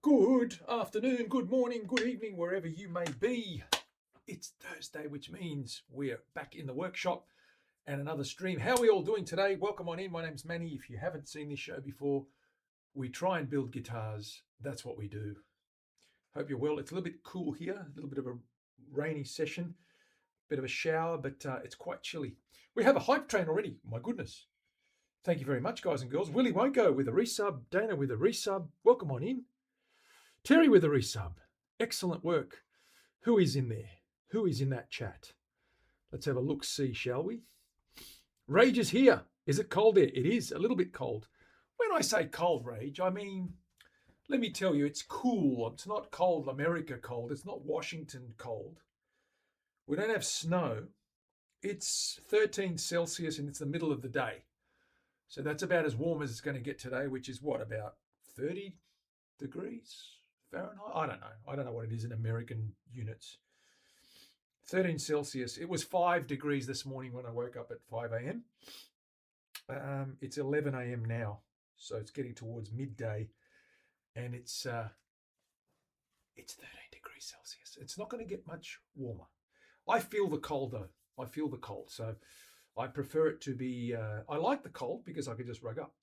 Good afternoon, good morning, good evening, wherever you may be. It's Thursday, which means we're back in the workshop and another stream. How are we all doing today? Welcome on in. My name's Manny. If you haven't seen this show before, we try and build guitars. That's what we do. Hope you're well. It's a little bit cool here, a little bit of a rainy session, bit of a shower, but it's quite chilly. We have a hype train already. My goodness. Thank you very much, guys and girls. Willie won't go with a resub. Dana with a resub. Welcome on in. Terry with a resub. Excellent work. Who is in there? Who is in that chat? Let's have a look-see, shall we? Rage is here. Is it cold there? It is a little bit cold. When I say cold, Rage, I mean, let me tell you, it's cool. It's not cold America cold. It's not Washington cold. We don't have snow. It's 13 Celsius and it's the middle of the day. So that's about as warm as it's going to get today, which is what, about 30 degrees Fahrenheit? I don't know. I don't know what it is in American units. 13 Celsius. It was 5 degrees this morning when I woke up at 5 a.m. It's 11 a.m. now, so it's getting towards midday, and it's 13 degrees Celsius. It's not going to get much warmer. I feel the cold, though. I feel the cold, so I prefer it to be... I like the cold because I can just rug up.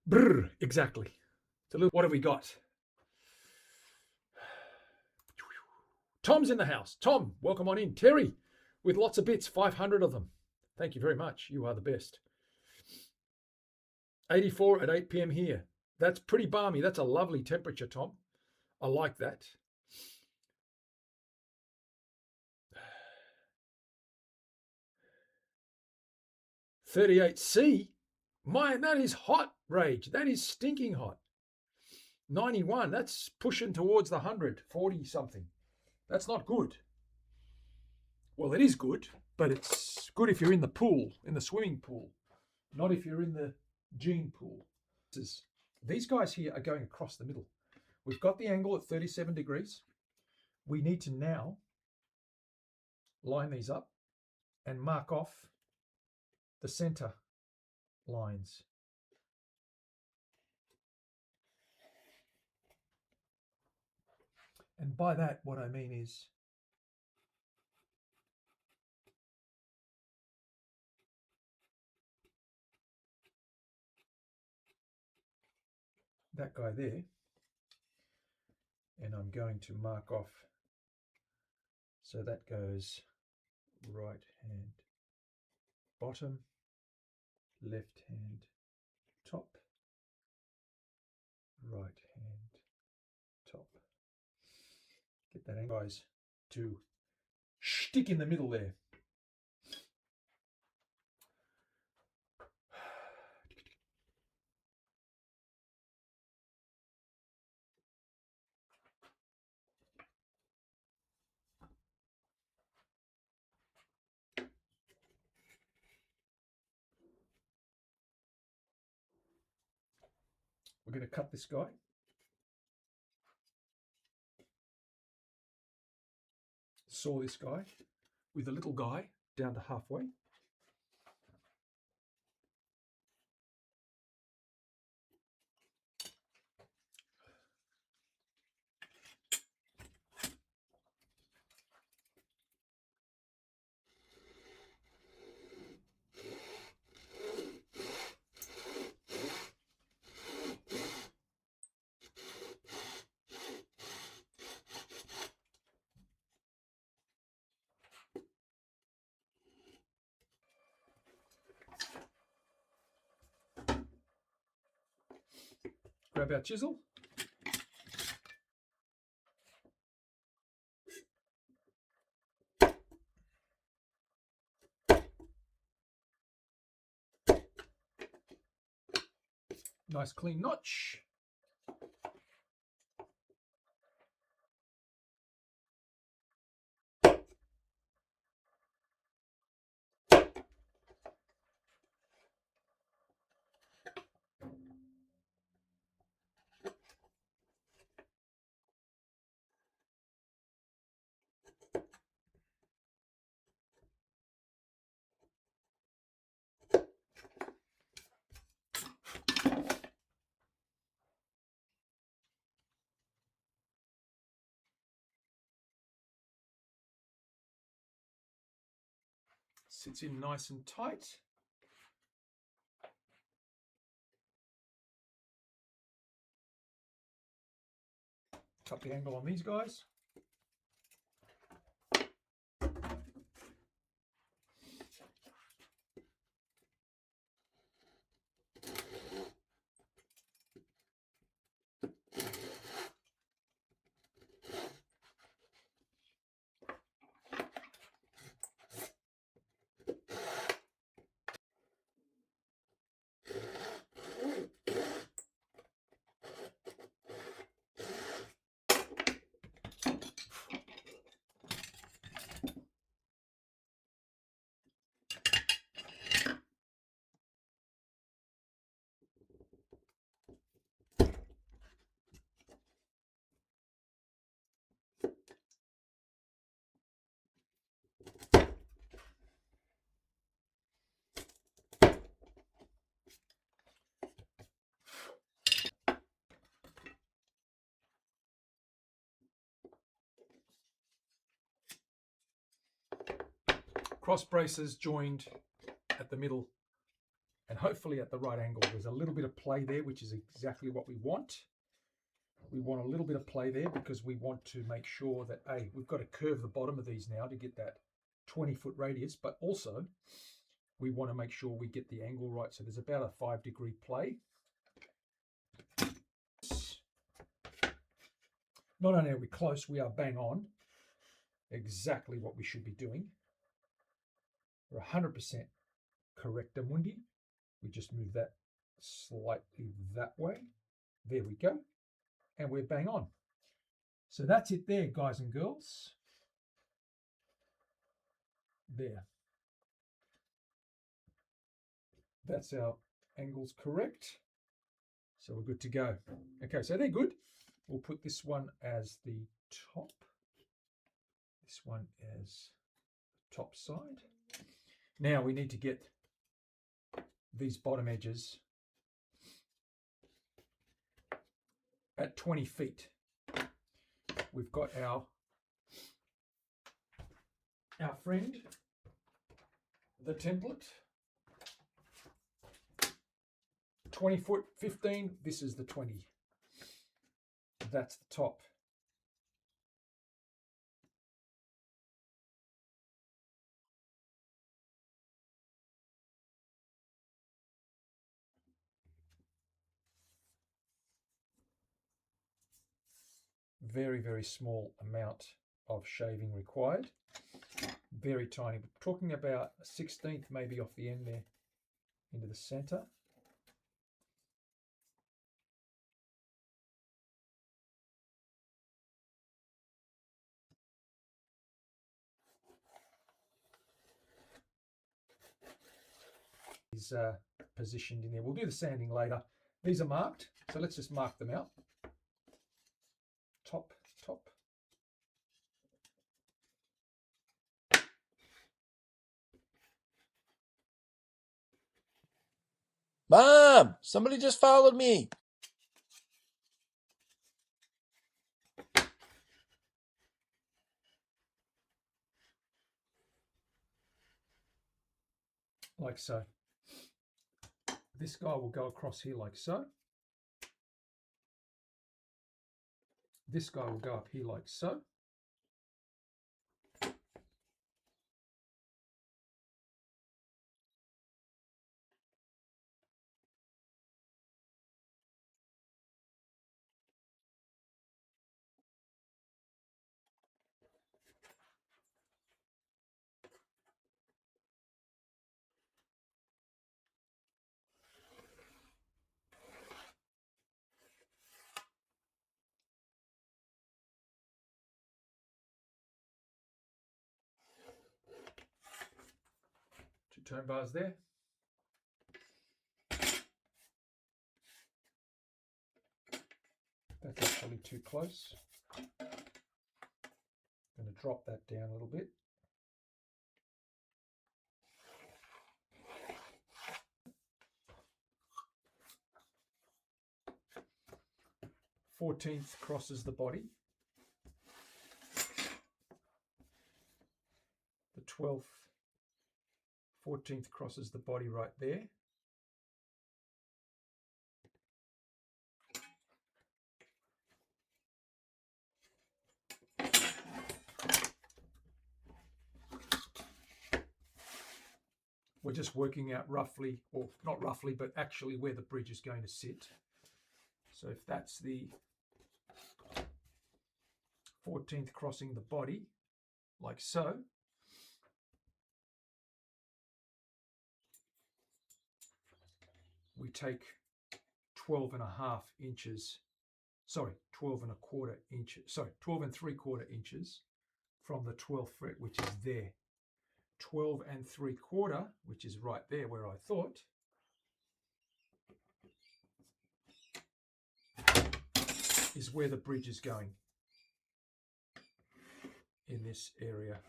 Brr, exactly. What have we got? Tom's in the house. Tom, welcome on in. Terry, with lots of bits, 500 of them. Thank you very much. You are the best. 84 at 8 p.m. here. That's pretty balmy. That's a lovely temperature, Tom. I like that. $38C. Man, that is hot, Rage. That is stinking hot. 91. That's pushing towards the 100, 40 something. That's not good. Well, it is good, but it's good if you're in the pool, in the swimming pool, not if you're in the gene pool. These guys here are going across the middle. We've got the angle at 37 degrees. We need to now line these up and mark off the center lines. And by that, what I mean is that guy there, and I'm going to mark off, so that goes right hand bottom, left hand top, right hand top. Get that guys to stick in the middle there. We're going to cut this guy. Saw this guy with a little guy down to halfway. Grab our chisel. Nice clean notch. Sits in nice and tight. Cut the angle on these guys. Cross braces joined at the middle and hopefully at the right angle. There's a little bit of play there, which is exactly what we want. We want a little bit of play there because we want to make sure that, A, we've got to curve the bottom of these now to get that 20-foot radius, but also we want to make sure we get the angle right. So there's about a 5-degree play. Not only are we close, we are bang on. Exactly what we should be doing. We're 100% correct, Mundi. We just move that slightly that way. There we go. And we're bang on. So that's it there, guys and girls. There. That's our angles correct. So we're good to go. Okay, so they're good. We'll put this one as the top. This one as top side. Now we need to get these bottom edges at 20 feet. We've got our friend, the template. 20 foot, 15, this is the 20. That's the top. Very, very small amount of shaving required. Very tiny. We're talking about a 16th maybe off the end there into the center. Is positioned in there. We'll do the sanding later. These are marked, so let's just mark them out. Top, top. Mom, somebody just followed me. Like so. This guy will go across here like so. This guy will go up here like so. Two tone bars there. That's actually too close. I'm going to drop that down a little bit. Fourteenth crosses the body. The 12th 14th crosses the body right there. We're just working out roughly, or not roughly, but actually where the bridge is going to sit. So if that's the 14th crossing the body, like so, we take 12 and a half inches, sorry, 12 and a quarter inches, sorry, 12 and 3/4 inches from the 12th fret, which is there. 12 and 3/4, which is right there where I thought, is where the bridge is going, in this area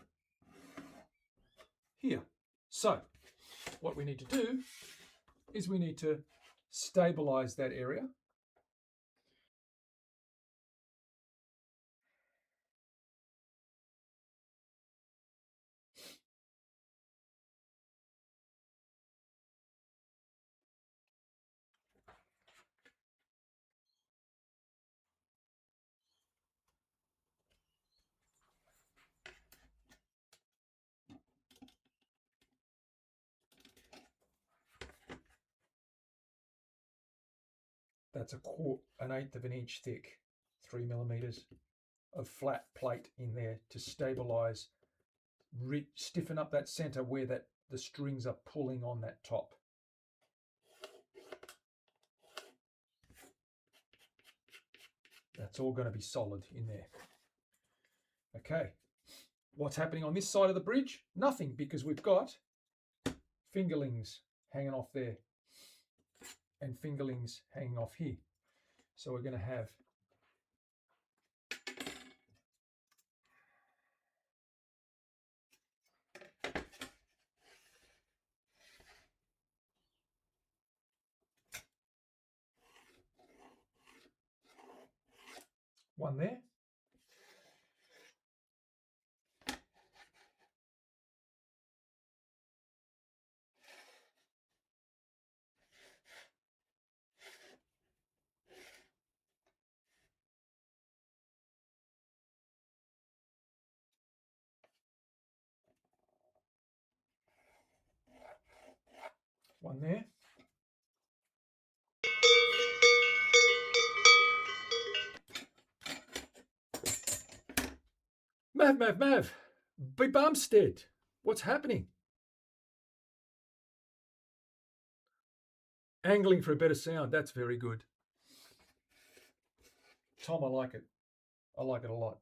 here. So what we need to do is we need to stabilize that area. That's an eighth of an inch thick, 3 millimeters of flat plate in there to stabilize, stiffen up that center where the strings are pulling on that top. That's all going to be solid in there. Okay, what's happening on this side of the bridge? Nothing, because we've got fingerlings hanging off there and fingerlings hanging off here. So we're going to have one there, one there. Mav, be Bumstead, what's happening? Angling for a better sound, that's very good. Tom, I like it. I like it a lot.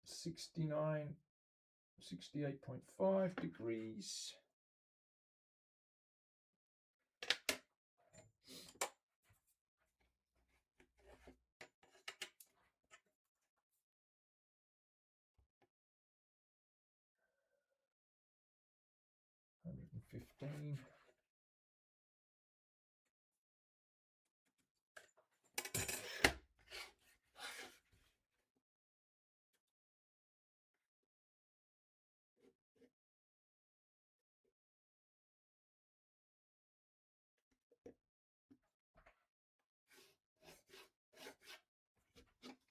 (69, 68.5 degrees). $115.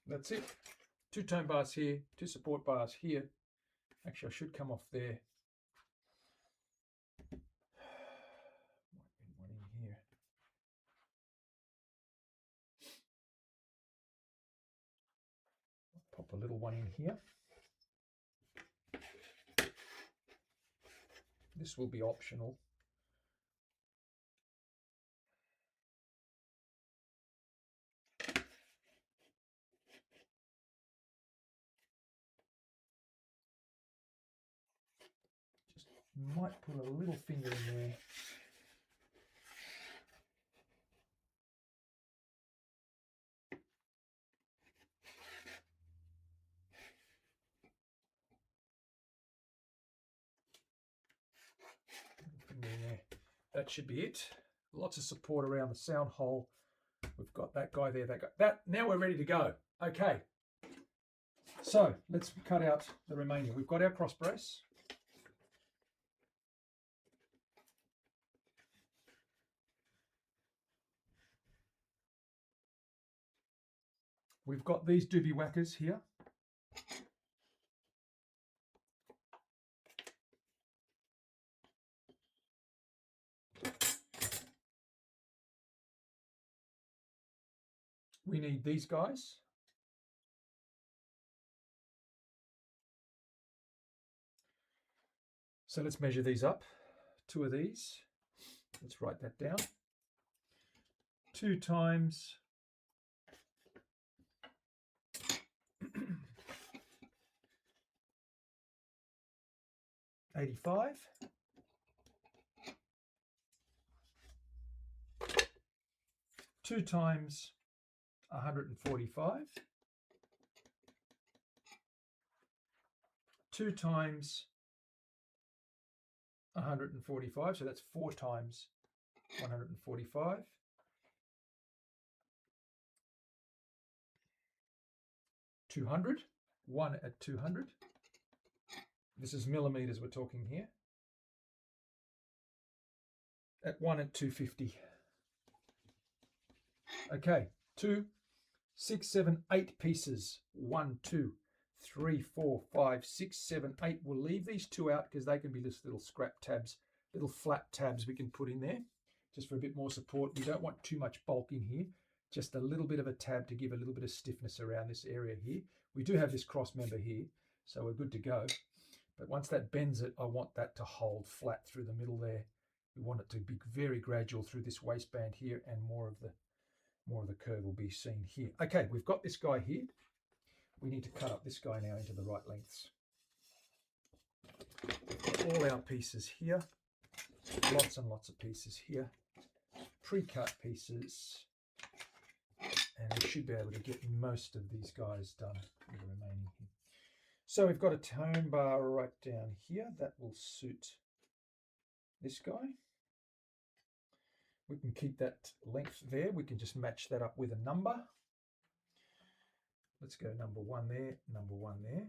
That's it. 2 tone bars here, 2 support bars here. Actually, I should come off there. Might be one in here. Pop a little one in here. This will be optional. might put a little finger in there. Finger in there. That should be it. Lots of support around the sound hole. We've got that guy there, that guy. That, now we're ready to go. Okay. So let's cut out the remaining. We've got our cross brace. We've got these doobie whackers here. We need these guys. So let's measure these up. 2 of these. Let's write that down. 2 times 85. 2 times 145. 2 times 145, so that's 4 times 145. 200, 1 at 200. This is millimeters we're talking here. At 1 at 250. Okay, 2, 6, 7, 8 pieces. 1, 2, 3, 4, 5, 6, 7, 8. We'll leave these 2 out because they can be just little scrap tabs, little flat tabs we can put in there just for a bit more support. We don't want too much bulk in here, just a little bit of a tab to give a little bit of stiffness around this area here. We do have this cross member here, so we're good to go. But once that bends it, I want that to hold flat through the middle there. We want it to be very gradual through this waistband here, and more of the curve will be seen here. Okay, we've got this guy here. We need to cut up this guy now into the right lengths. All our pieces here, lots and lots of pieces here, pre-cut pieces, and we should be able to get most of these guys done with the remaining here. So we've got a tone bar right down here that will suit this guy. We can keep that length there. We can just match that up with a number. Let's go number 1 there, number 1 there.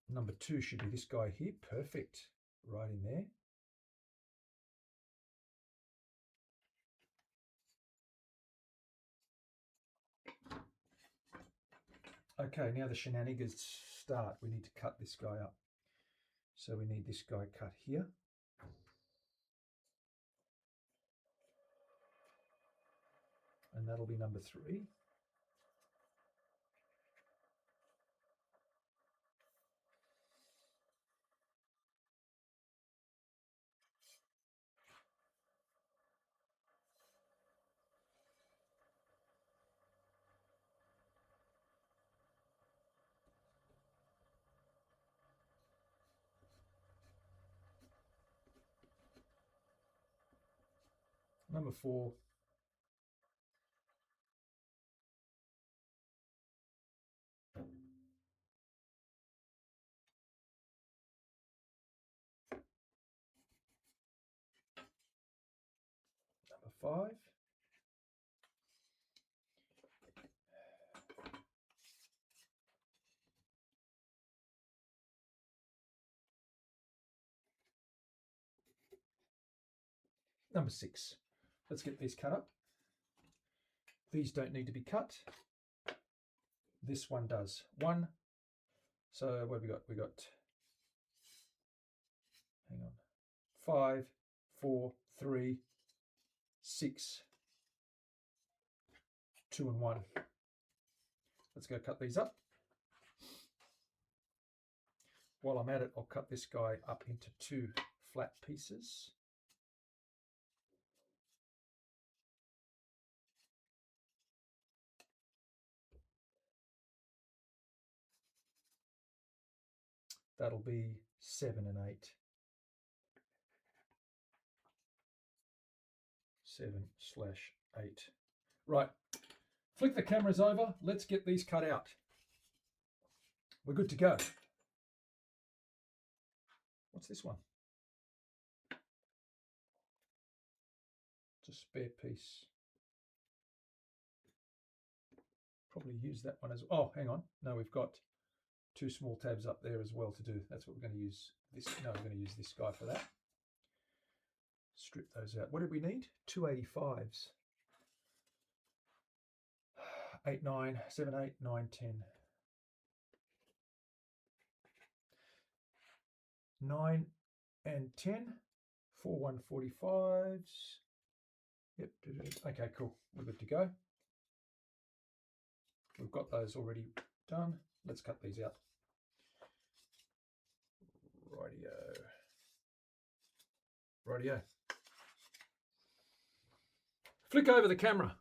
Number 2 should be this guy here. Perfect. Right in there. Okay, now the shenanigans start. We need to cut this guy up. So we need this guy cut here. And that'll be number 3. Number 4. Number 5. Number 6. Let's get these cut up. These don't need to be cut. This one does. 1. So what have we got? We got, hang on, 5, 4, 3, 6, 2 and 1. Let's go cut these up. While I'm at it, I'll cut this guy up into 2 flat pieces. That'll be 7 and 8. 7/8. Right, flick the cameras over. Let's get these cut out. We're good to go. What's this one? It's a spare piece. Probably use that one as well. Oh, hang on. No, we've got 2 small tabs up there as well to do. That's what we're going to use. No, we're going to use this guy for that. Strip those out. What did we need? 285s. 8, 9, 7, 8, 9, 10. 9 and 10. 4 145s. Yep. Okay, cool. We're good to go. We've got those already done. Let's cut these out. Rightio. Flick over the camera.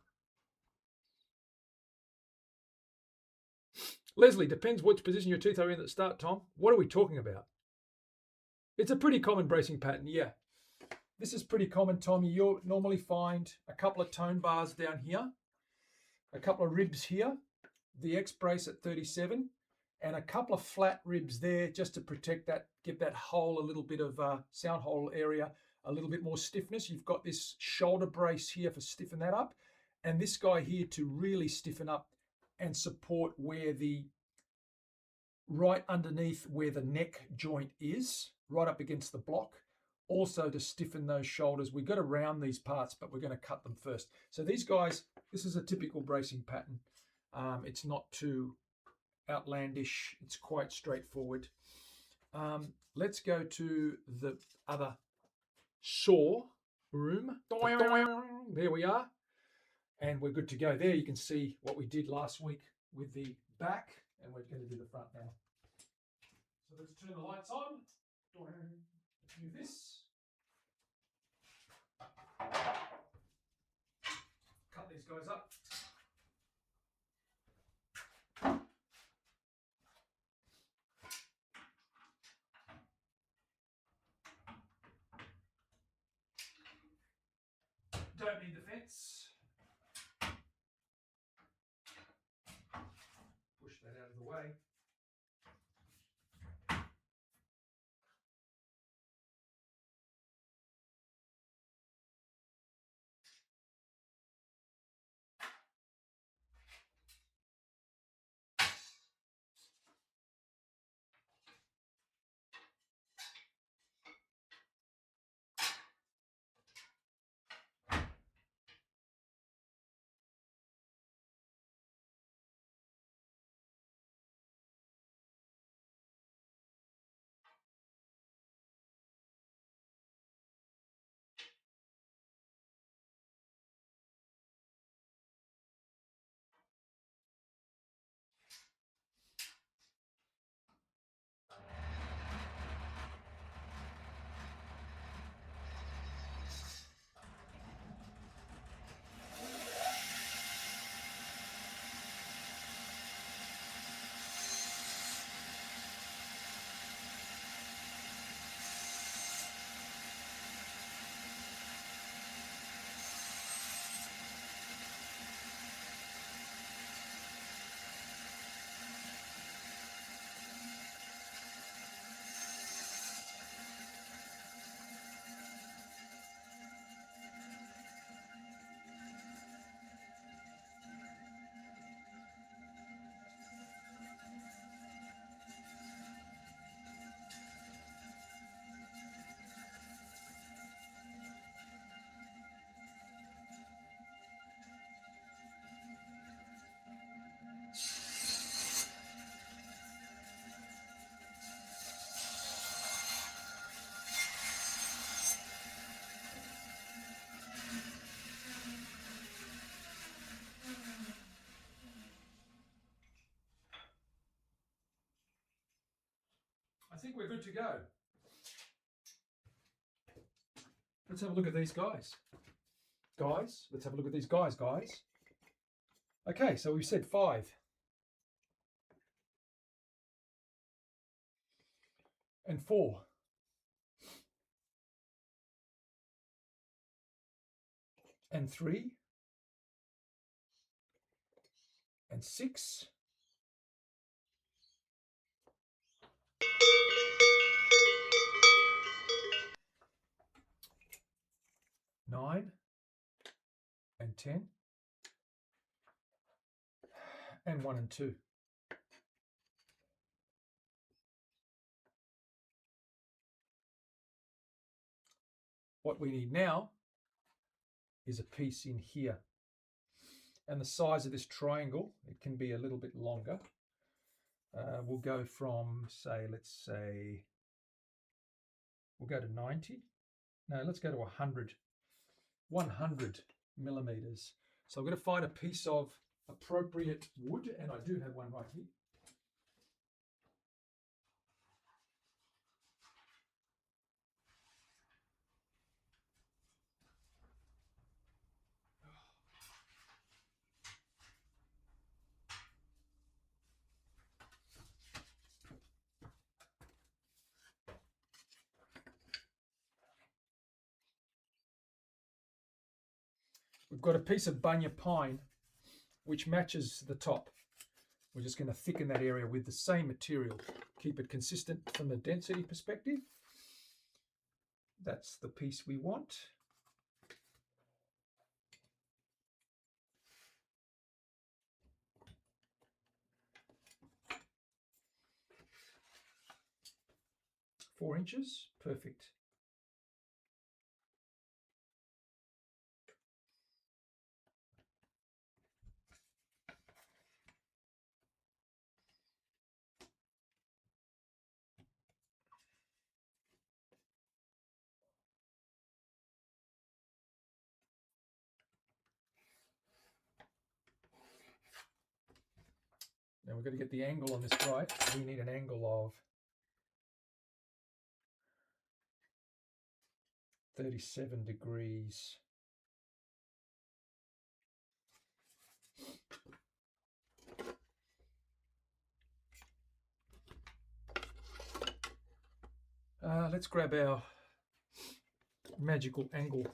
Leslie, depends which position your teeth are in at the start, Tom. What are we talking about? It's a pretty common bracing pattern, yeah. This is pretty common, Tom. You'll normally find a couple of tone bars down here, a couple of ribs here, the X brace at 37, and a couple of flat ribs there just to protect that, give that hole a little bit of sound hole area, a little bit more stiffness. You've got this shoulder brace here for stiffen that up, and this guy here to really stiffen up and support where the right underneath where the neck joint is, right up against the block. Also to stiffen those shoulders. We've got to round these parts, but we're going to cut them first. So these guys, this is a typical bracing pattern. It's not too outlandish. It's quite straightforward. Let's go to the other saw room. There we are. And we're good to go. There you can see what we did last week with the back, and we're going to do the front now. So let's turn the lights on. Let's do this. Cut these guys up. Don't need the fence. Push that out of the way. I think we're good to go. Let's have a look at these guys. Let's have a look at these guys. Okay, so we've said 5. and 4. And 3. And 6. Nine and 10 and 1 and 2. What we need now is a piece in here. And the size of this triangle, it can be a little bit longer. We'll go from, we'll go to 90. No, let's go to 100 millimeters. So I'm going to find a piece of appropriate wood, and I do have one right here. We've got a piece of bunya pine which matches the top. We're just going to thicken that area with the same material, keep it consistent from the density perspective. That's the piece we want. Four inches, perfect. Now we've got to get the angle on this right. We need an angle of 37 degrees. Let's grab our magical angle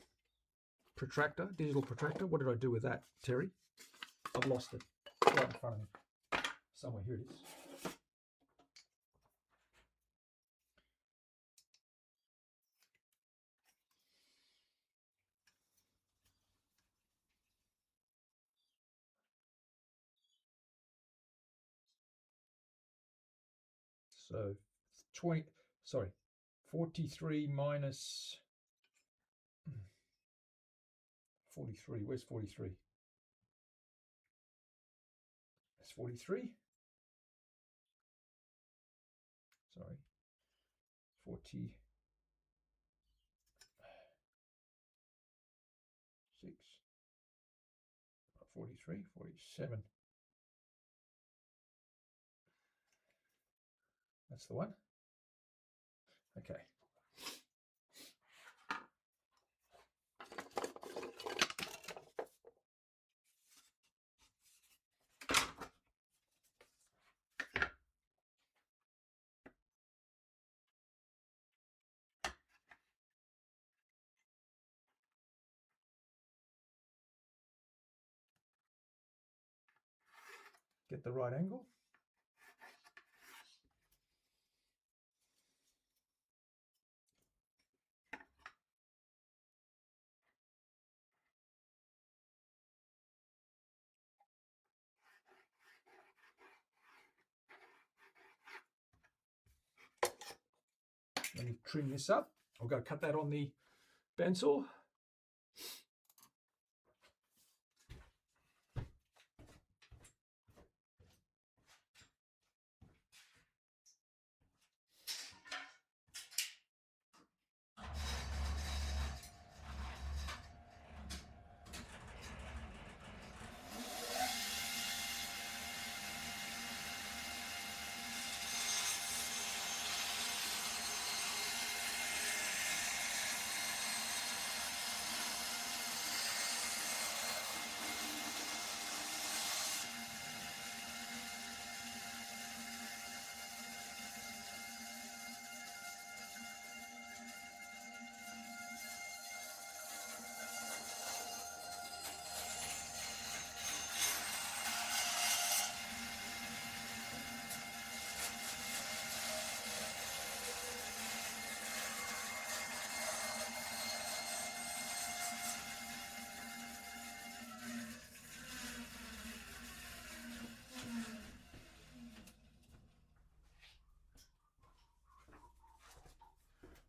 protractor, digital protractor. What did I do with that, Terry? I've lost it. Right in front of me. Somewhere, here it is. So 43 minus 43. Where's 43? That's 43. Sorry. 46, 43, 47. That's the one. Okay. Get the right angle. Let me trim this up. I'll go cut that on the bandsaw.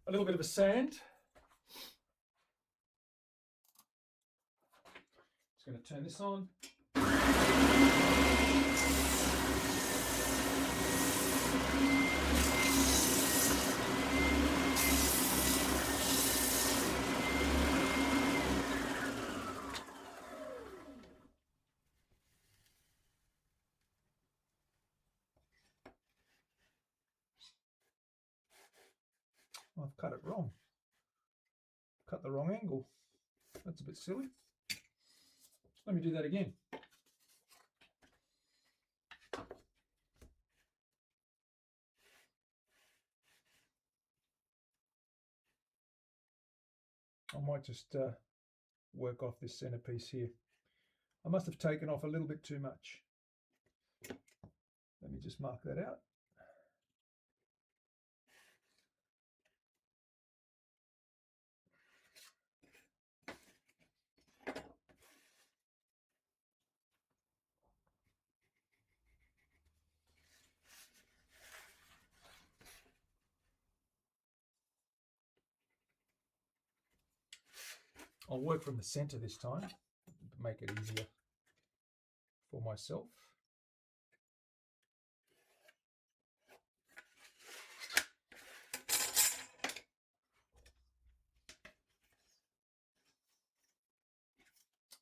a little bit of a sand. Just going to turn this on. I've cut it wrong. Cut the wrong angle. That's a bit silly. Let me do that again. I might just work off this centerpiece here. I must have taken off a little bit too much. Let me just mark that out. I'll work from the center this time to make it easier for myself.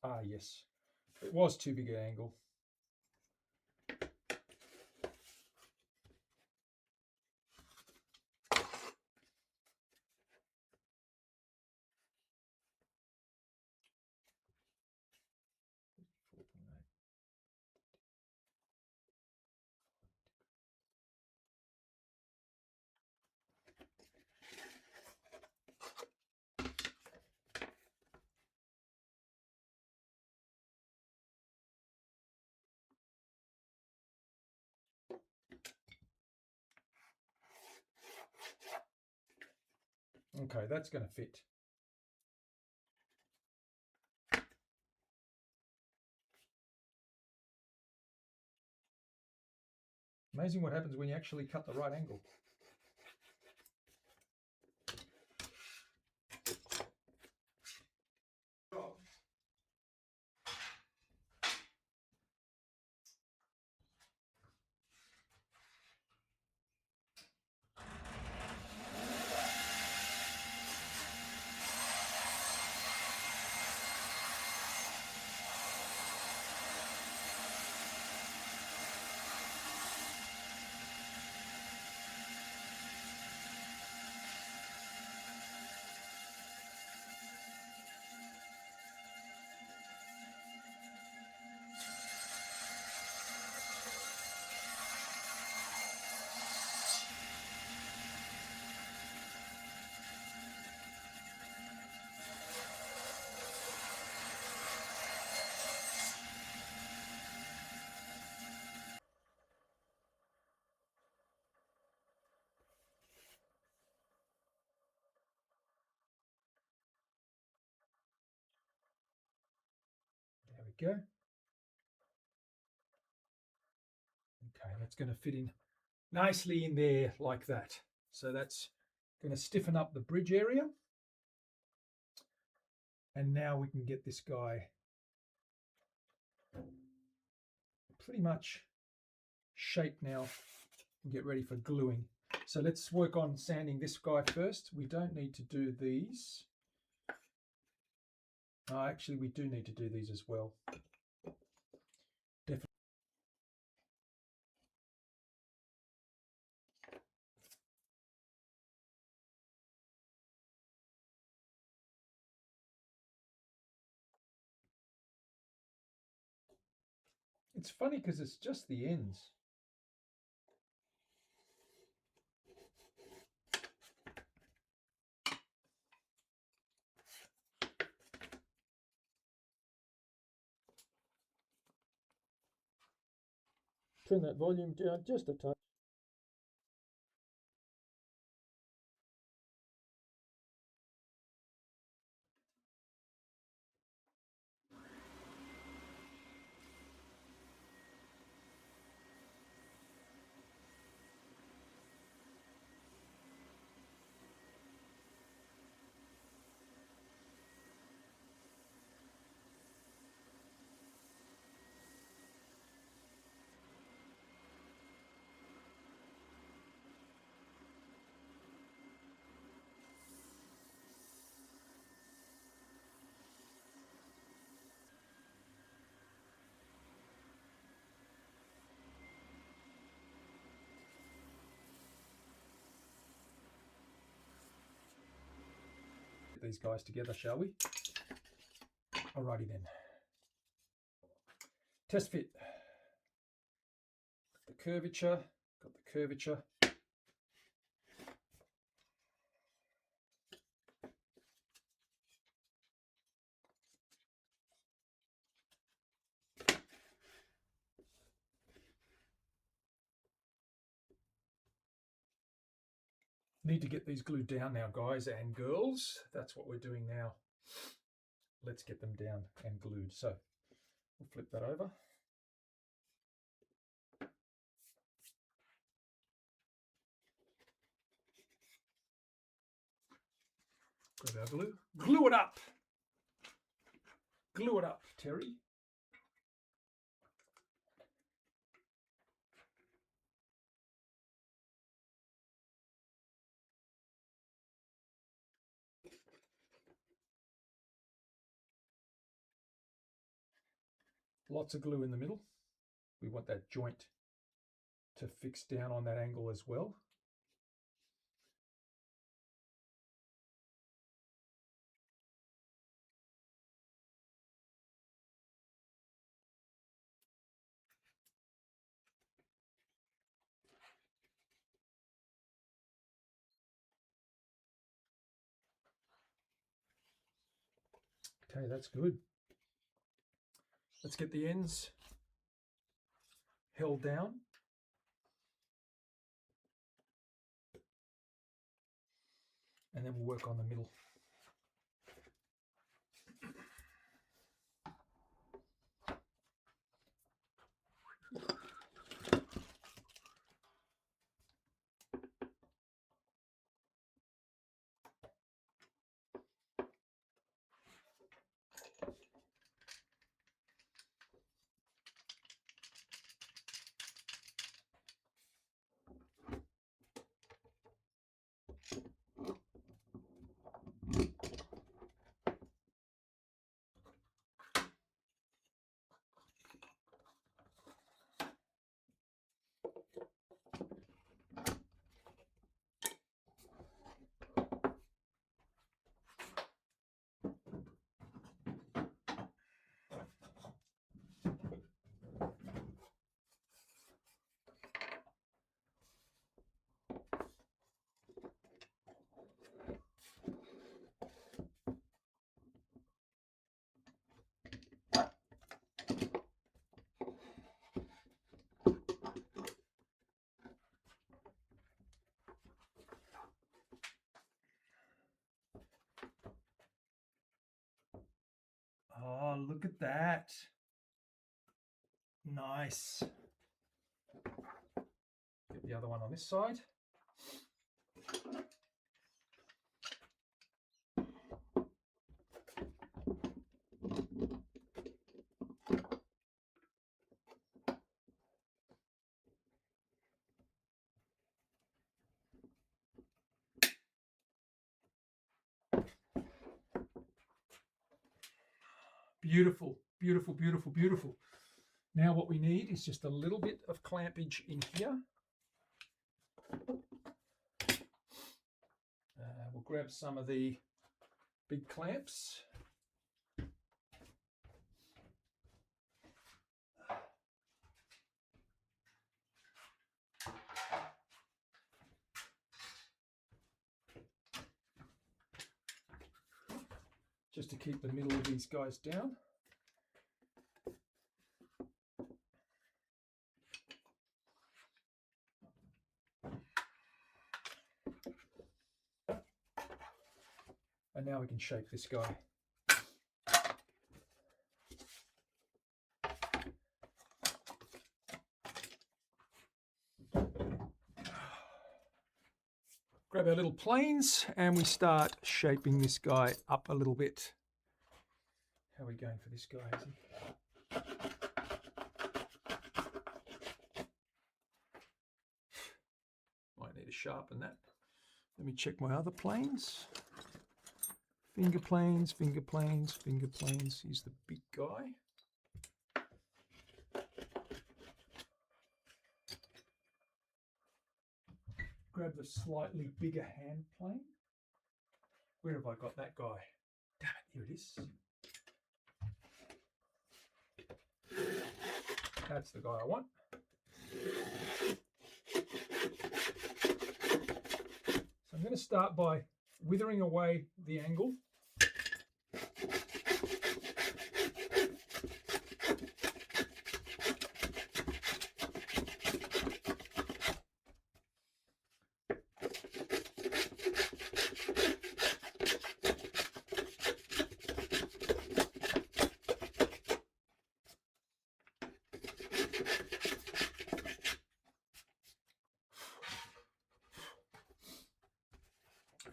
Ah, yes, it was too big an angle. Okay, that's going to fit. Amazing what happens when you actually cut the right angle. There we go. Okay, that's going to fit in nicely in there like that. So that's going to stiffen up the bridge area. And now we can get this guy pretty much shaped now and get ready for gluing. So let's work on sanding this guy first. We don't need to do these. Actually, we do need to do these as well. Definitely. It's funny because it's just the ends. Turn that volume down just a touch. these guys together, shall we? Alrighty then. Test fit. Got the curvature. Got the curvature. Need to get these glued down now, guys and girls. That's what we're doing now. Let's get them down and glued. So we'll flip that over. Grab our glue. Glue it up. Glue it up, Terry. Lots of glue in the middle. We want that joint to fix down on that angle as well. Okay, that's good. Let's get the ends held down. And then we'll work on the middle. Oh, look at that. Nice. Get the other one on this side. Beautiful, beautiful, beautiful, beautiful. Now what we need is just a little bit of clampage in here. We'll grab some of the big clamps. Just to keep the middle of these guys down. And now we can shape this guy. Grab our little planes and we start shaping this guy up a little bit. How are we going for this guy, is he? Might need to sharpen that. Let me check my other planes. Finger planes, finger planes, finger planes. Here's the big guy. Grab the slightly bigger hand plane. Where have I got that guy? Damn it, here it is. That's the guy I want. So I'm going to start by withering away the angle.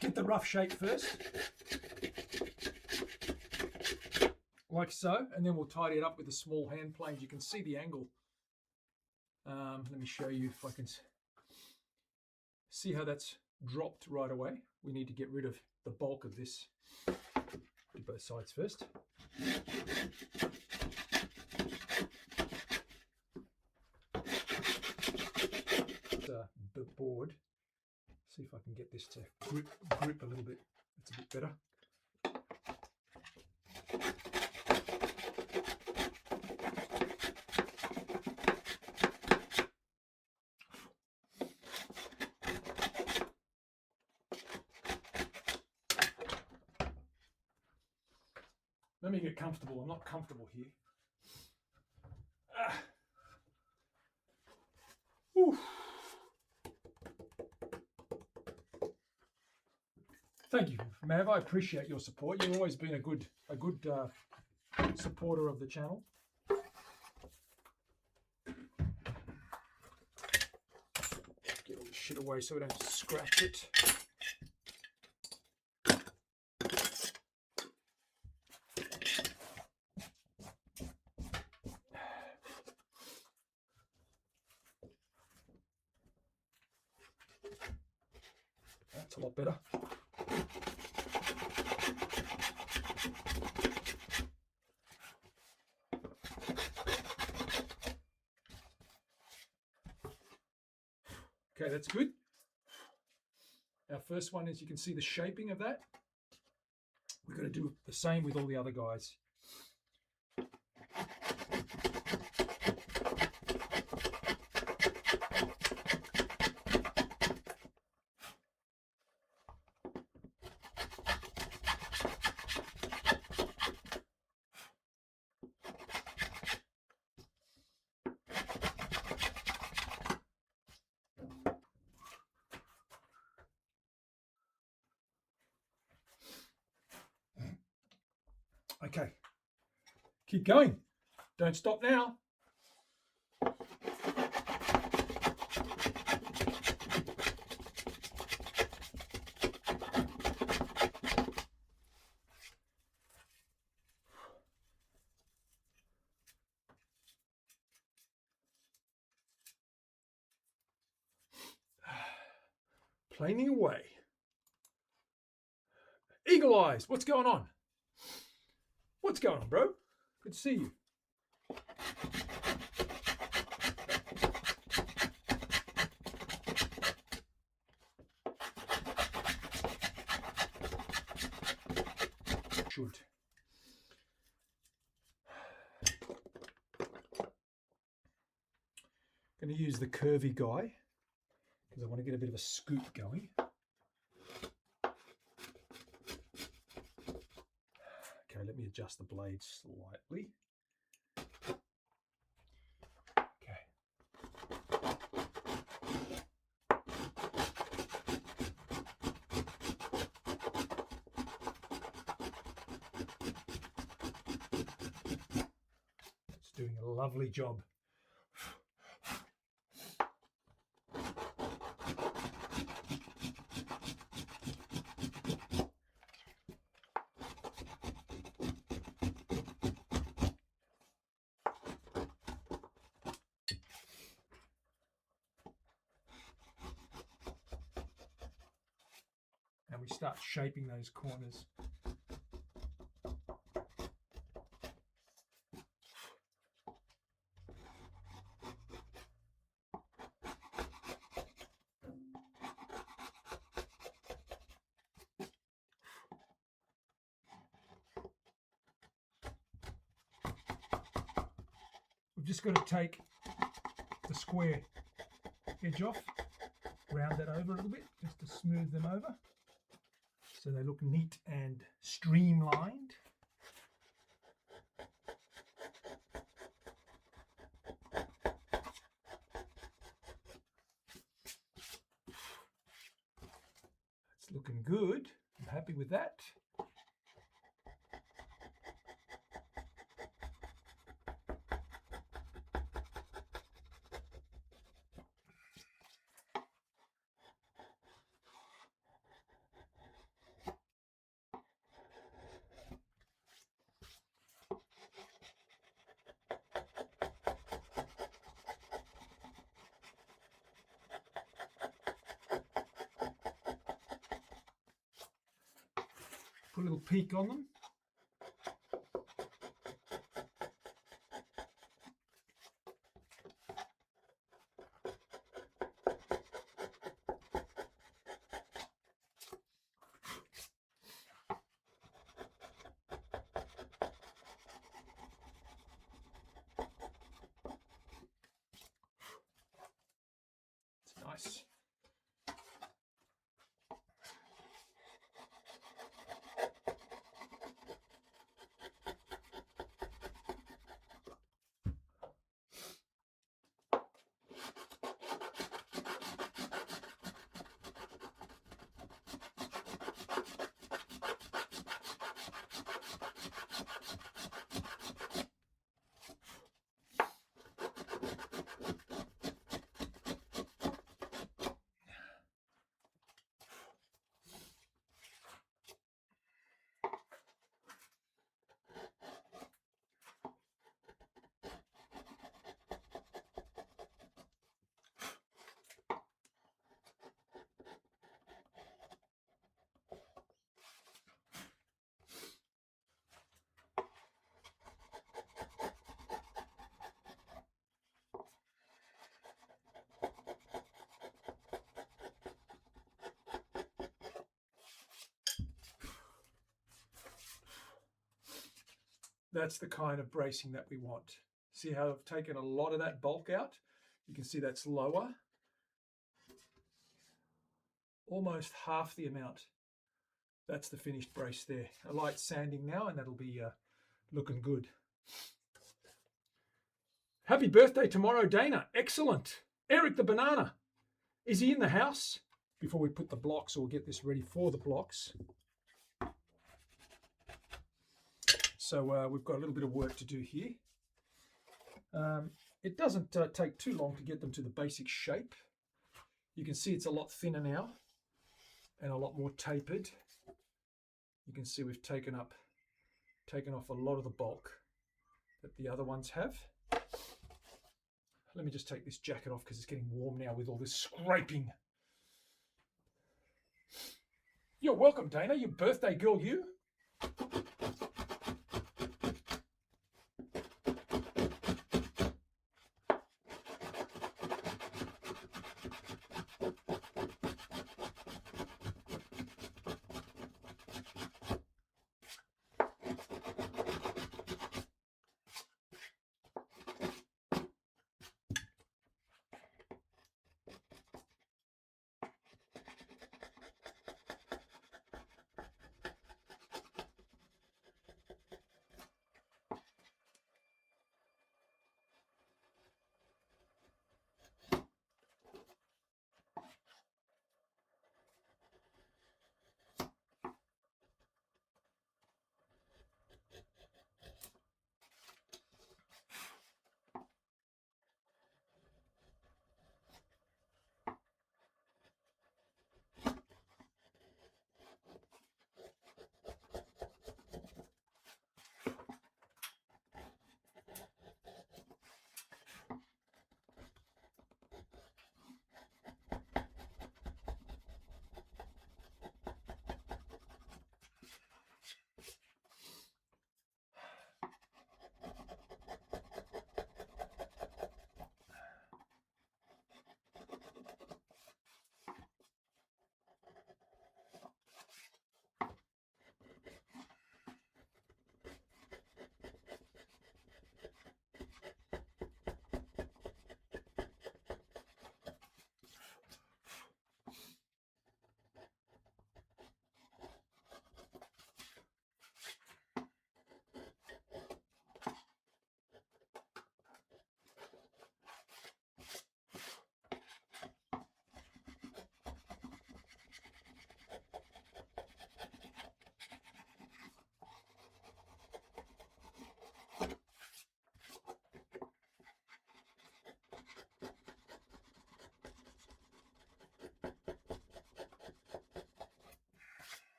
Get the rough shape first, like so, and then we'll tidy it up with the small hand planes. You can see the angle. Let me show you if I can see how that's dropped right away. We need to get rid of the bulk of this. Do both sides first. The board. See if I can get this to grip a little bit. It's a bit better. Let me get comfortable. I'm not comfortable here. Oof. Thank you, Mav. I appreciate your support. You've always been a good supporter of the channel. Get all this shit away so we don't scratch it. That's a lot better. Okay, that's good. Our first one is, you can see the shaping of that. We're going to do the same with all the other guys. Okay, keep going. Don't stop now. Planing away. Eagle eyes, what's going on? What's going on, bro? Good to see you. Should. Going to use the curvy guy because I want to get a bit of a scoop going. Okay, let me adjust the blade slightly. Okay. It's doing a lovely job. And we start shaping those corners. just got to take the square edge off, round that over a little bit, just to smooth them over so they look neat and streamlined. It's looking good. I'm happy with that. Put a little peak on them. It's nice. That's the kind of bracing that we want. See how I've taken a lot of that bulk out? You can see that's lower. Almost half the amount. That's the finished brace there. A light sanding now and that'll be looking good. Happy birthday tomorrow, Dana. Excellent. Eric the Banana. Is he in the house? Before we put the blocks or get this ready for the blocks. So we've got a little bit of work to do here. It doesn't take too long to get them to the basic shape. You can see it's a lot thinner now and a lot more tapered. You can see we've taken off a lot of the bulk that the other ones have. Let me just take this jacket off because it's getting warm now with all this scraping. You're welcome, Dana. Your birthday girl, you.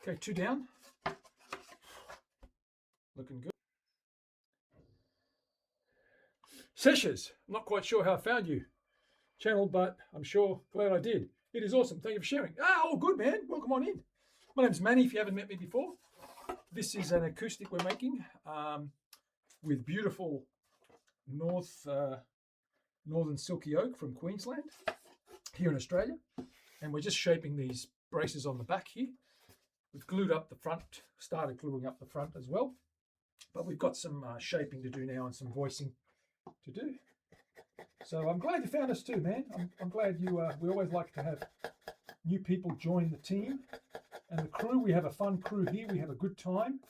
Okay, 2 down. Looking good. Sessions. I'm not quite sure how I found you channel, but I'm sure glad I did. It is awesome. Thank you for sharing. Oh, good, man. Welcome on in. My name's Manny, if you haven't met me before. This is an acoustic we're making with beautiful northern silky oak from Queensland here in Australia. And we're just shaping these braces on the back here. We've glued up the front, started gluing up the front as well. But we've got some shaping to do now and some voicing to do. So I'm glad you found us too, man. I'm glad you, we always like to have new people join the team and the crew. We have a fun crew here. We have a good time.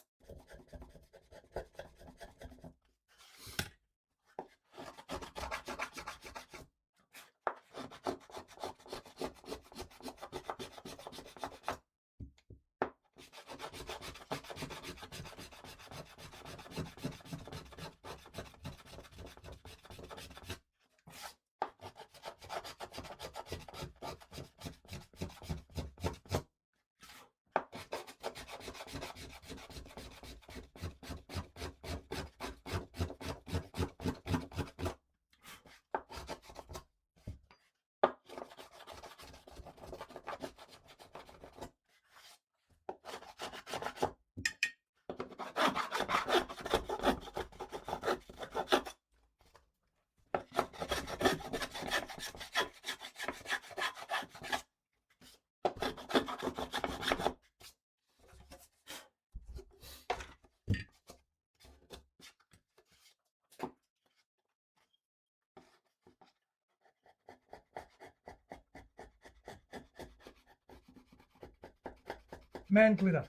Man glitter.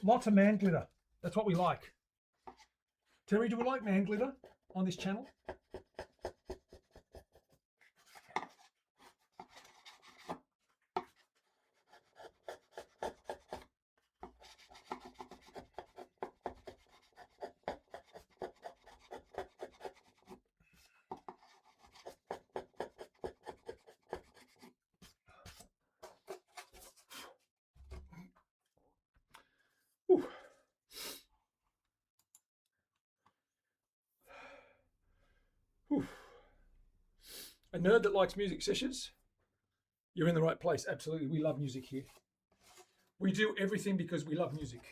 Lots of man glitter. That's what we like. Terry, do we like man glitter on this channel? Whew. Whew. A nerd that likes music sessions, you're in the right place. Absolutely. We love music here. We do everything because we love music.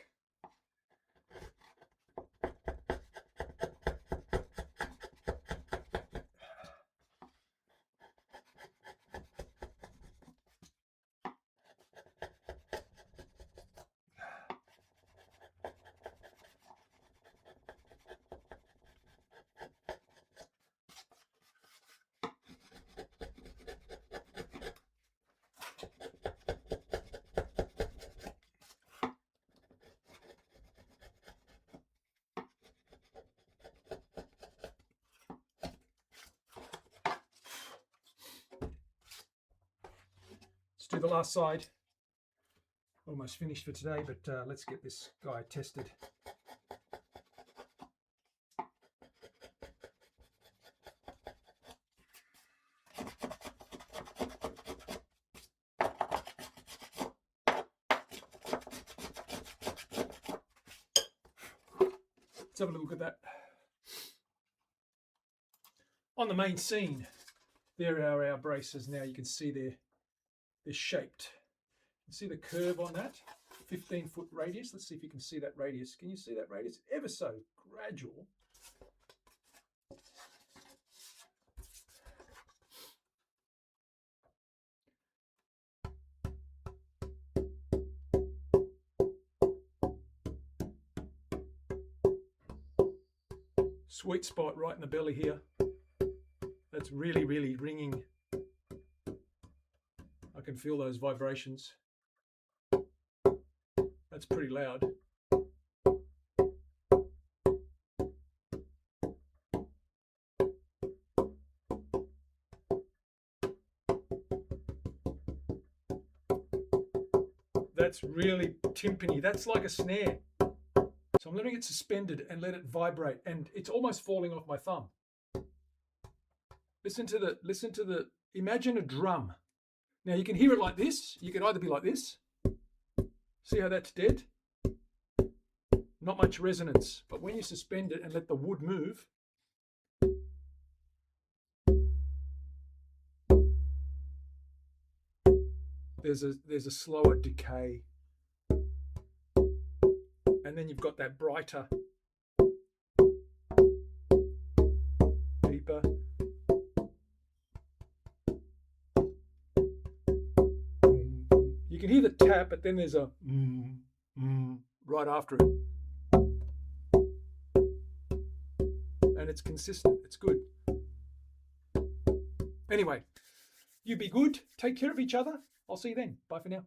Let's do the last side. Almost finished for today, but let's get this guy tested. Let's have a look at that. On the main scene, there are our braces now. You can see they're shaped. You can see the curve on that, 15-foot radius. Let's see if you can see that radius. Can you see that radius? Ever so gradual. Sweet spot right in the belly here. That's really, really ringing. I can feel those vibrations. That's pretty loud. That's really timpani. That's like a snare. So I'm letting it suspended and let it vibrate, and it's almost falling off my thumb. Listen to the, imagine a drum. Now you can hear it like this. You can either be like this, See how that's dead? Not much resonance, but when you suspend it and let the wood move, there's a slower decay. And then you've got that brighter, deeper. You can hear the tap, but then there's a right after it. And it's consistent. It's good. Anyway, you be good. Take care of each other. I'll see you then. Bye for now.